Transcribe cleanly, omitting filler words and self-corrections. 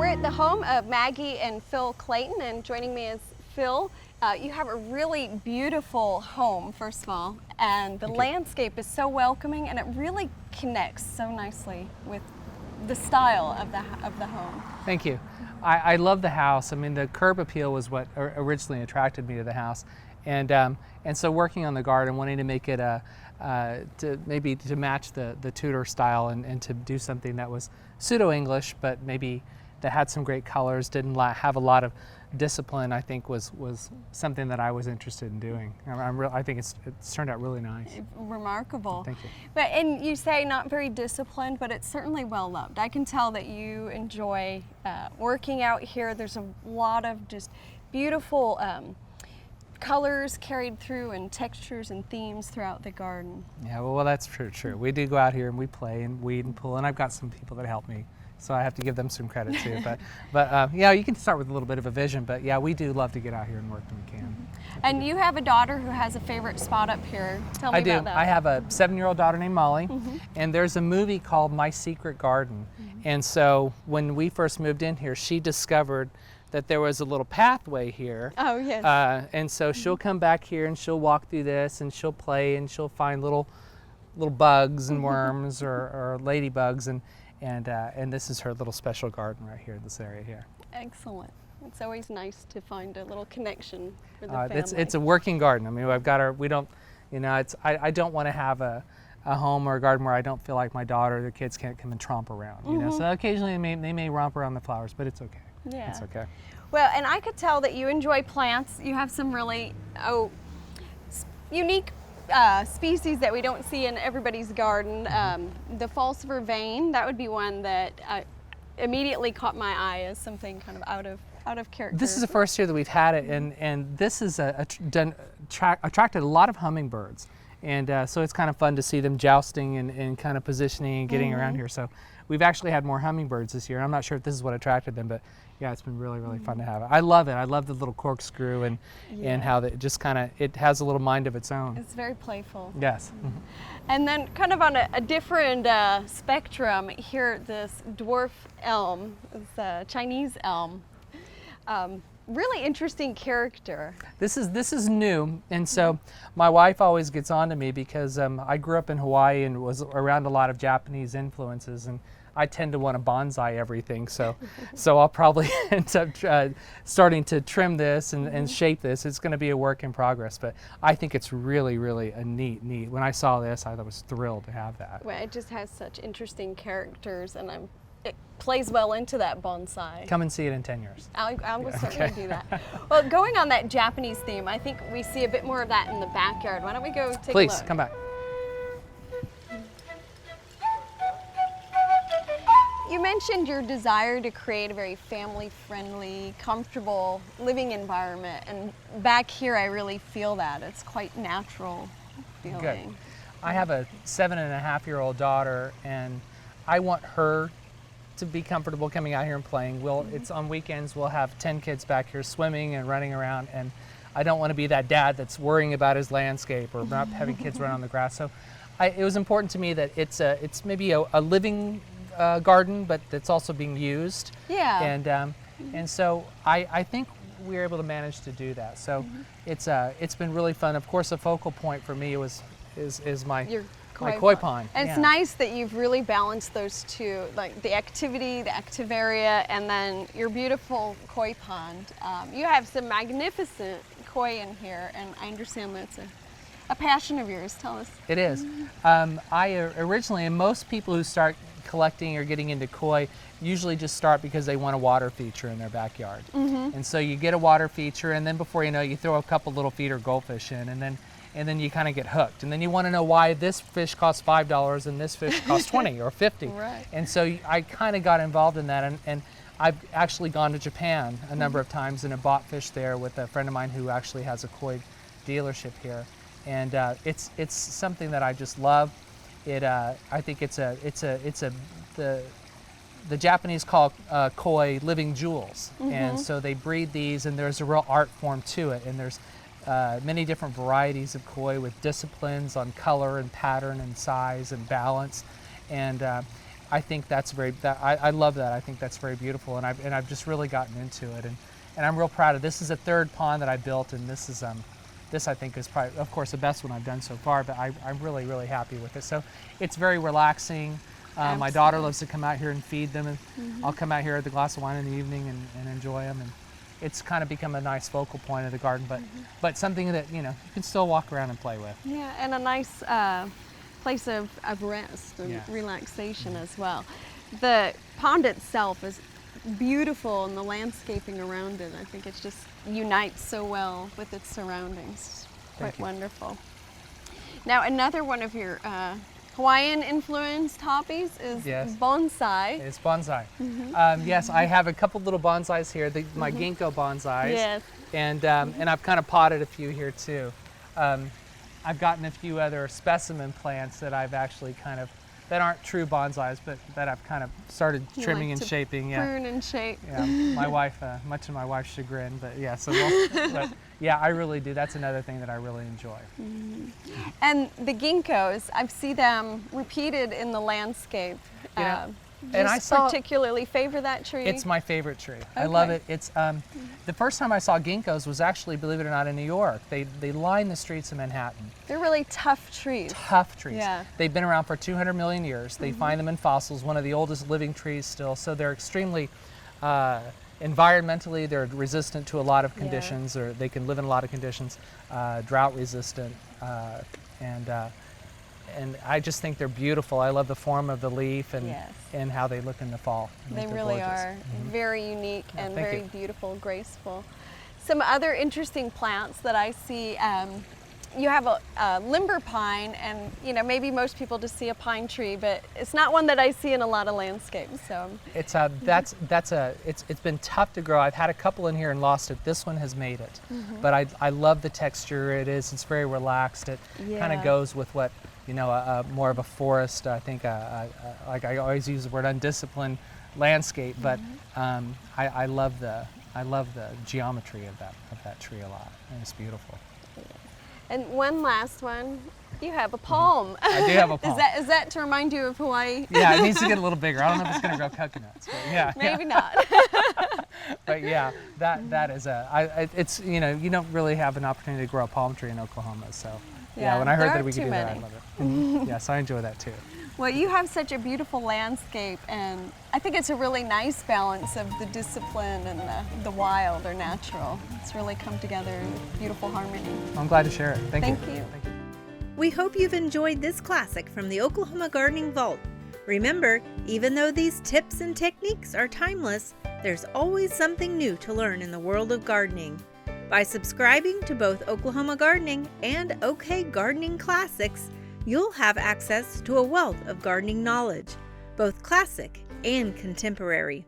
We're at the home of Maggie and Phil Clayton, and joining me is Phil. You have a really beautiful home, first of all, and the landscape is so welcoming, and it really connects so nicely with the style of the home. Thank you. I love the house. I mean, the curb appeal was what originally attracted me to the house, and so working on the garden, wanting to make it to match the Tudor style, and to do something that was pseudo-English, but maybe that had some great colors, didn't have a lot of discipline, I think was something that I was interested in doing. I think it's turned out really nice. Remarkable. Thank you. And you say not very disciplined, but it's certainly well loved. I can tell that you enjoy working out here. There's a lot of just beautiful colors carried through, and textures and themes throughout the garden. Yeah, well, that's true. We do go out here and we play and weed and pull, and I've got some people that help me, so I have to give them some credit too. But yeah, you can start with a little bit of a vision, but yeah, we do love to get out here and work when we can. And you have a daughter who has a favorite spot up here. Tell me about that. I have a 7-year-old daughter named Molly, and there's a movie called My Secret Garden. And so when we first moved in here, she discovered that there was a little pathway here. Oh, yes. And so she'll come back here and she'll walk through this and she'll play and she'll find little bugs and worms or ladybugs, and this is her little special garden right here in this area here. Excellent. It's always nice to find a little connection with the family. It's a working garden. I mean, I've got our, we don't, you know, I don't want to have a home or a garden where I don't feel like my daughter or the kids can't come and tromp around, you know. So occasionally they may romp around the flowers, but it's okay. Yeah. It's okay. Well, and I could tell that you enjoy plants. You have some really unique species that we don't see in everybody's garden. The false vervain, that would be one that immediately caught my eye as something kind of out of character. This is the first year that we've had it, and this has attracted a lot of hummingbirds. And so it's kind of fun to see them jousting and kind of positioning and getting around here. So we've actually had more hummingbirds this year. I'm not sure if this is what attracted them, but yeah, it's been really, really fun to have it. I love it. I love the little corkscrew and how it just kind of, it has a little mind of its own. It's very playful. Yes. And then kind of on a different spectrum, here this dwarf elm, it's a Chinese elm. Really interesting character. This is new, and so my wife always gets on to me because I grew up in Hawaii and was around a lot of Japanese influences, and I tend to want to bonsai everything, so I'll probably end up starting to trim this and shape this. It's going to be a work in progress, but I think it's really, really a neat. When I saw this, I was thrilled to have that. Well, it just has such interesting characters, and it plays well into that bonsai. Come and see it in 10 years. I will certainly do that. Well, going on that Japanese theme, I think we see a bit more of that in the backyard. Why don't we go take a look? Please, come back. You mentioned your desire to create a very family-friendly, comfortable living environment, and back here I really feel that. It's quite natural feeling. Good. I have a 7.5-year-old daughter, and I want her to be comfortable coming out here and playing. It's on weekends, we'll have 10 kids back here swimming and running around, and I don't want to be that dad that's worrying about his landscape or not having kids run on the grass. So it was important to me that it's maybe a living garden, but that's also being used. Yeah. And so I think we were able to manage to do that. So it's been really fun. Of course, a focal point for me is my koi pond. And it's nice that you've really balanced those two, like the activity, the active area, and then your beautiful koi pond. You have some magnificent koi in here, and I understand that's a passion of yours. Tell us. It is. I originally, and most people who start collecting or getting into koi usually just start because they want a water feature in their backyard. And so you get a water feature, and then before you know it, you throw a couple little feeder goldfish in, and then you kind of get hooked. And then you want to know why this fish costs $5 and this fish costs 20 or 50. Right. And so I kind of got involved in that, and I've actually gone to Japan a number of times and have bought fish there with a friend of mine who actually has a koi dealership here. And it's something that I just love. I think the Japanese call koi living jewels, and so they breed these, and there's a real art form to it, and there's many different varieties of koi with disciplines on color and pattern and size and balance, and I think that's I love that. I think that's very beautiful, and I've just really gotten into it, and I'm real proud of this. Is a third pond that I built, and this I think is probably, of course, the best one I've done so far, but I'm really, really happy with it. So it's very relaxing. My daughter loves to come out here and feed them, and I'll come out here with a glass of wine in the evening and enjoy them. And it's kind of become a nice focal point of the garden, but something that, you can still walk around and play with. Yeah, and a nice place of rest and Yes. relaxation as well. The pond itself is beautiful, and the landscaping around it, I think it just unites so well with its surroundings. Quite wonderful. Now, another one of your Hawaiian influenced hobbies is Yes. bonsai. It's bonsai. Yes, I have a couple little bonsais here, my ginkgo bonsais. Yes. And I've kind of potted a few here too. I've gotten a few other specimen plants that I've actually that aren't true bonsais, but that I've kind of started You trimming like and to shaping. Prune and shape. Yeah, my wife, much to my wife's chagrin, but yeah, but yeah, I really do. That's another thing that I really enjoy. And the ginkgos, I see them repeated in the landscape. And I saw, particularly favor that tree. it's my favorite tree. I love it. It's the first time I saw ginkgos was actually, believe it or not, in New York. They line the streets of Manhattan. They're really tough trees. Tough trees. Yeah. They've been around for 200 million years. They find them in fossils, one of the oldest living trees still. So they're extremely environmentally, they're resistant to a lot of conditions, or they can live in a lot of conditions, drought resistant, and I just think they're beautiful. I love the form of the leaf and how they look in the fall. I They think they're really gorgeous. are very unique and thank very you. beautiful, graceful. Some other interesting plants that I see, you have a limber pine, and maybe most people just see a pine tree, but it's not one that I see in a lot of landscapes. So It's it's been tough to grow. I've had a couple in here and lost it. This one has made it, but I love the texture. It's very relaxed. It kind of goes with what more of a forest. I think like I always use the word undisciplined landscape, but I love the geometry of that tree a lot, and it's beautiful. And one last one, you have a palm. I do have a palm. Is that to remind you of Hawaii? Yeah, it needs to get a little bigger. I don't know if it's going to grow coconuts, but yeah. Maybe not. But yeah, that is it's you don't really have an opportunity to grow a palm tree in Oklahoma, so yeah, when I heard that we could do that, I love it. Yes, I enjoy that too. Well, you have such a beautiful landscape, and I think it's a really nice balance of the discipline and the wild or natural. It's really come together in beautiful harmony. I'm glad to share it. Thank you. Thank you. We hope you've enjoyed this classic from the Oklahoma Gardening Vault. Remember, even though these tips and techniques are timeless, there's always something new to learn in the world of gardening. By subscribing to both Oklahoma Gardening and OK Gardening Classics, you'll have access to a wealth of gardening knowledge, both classic and contemporary.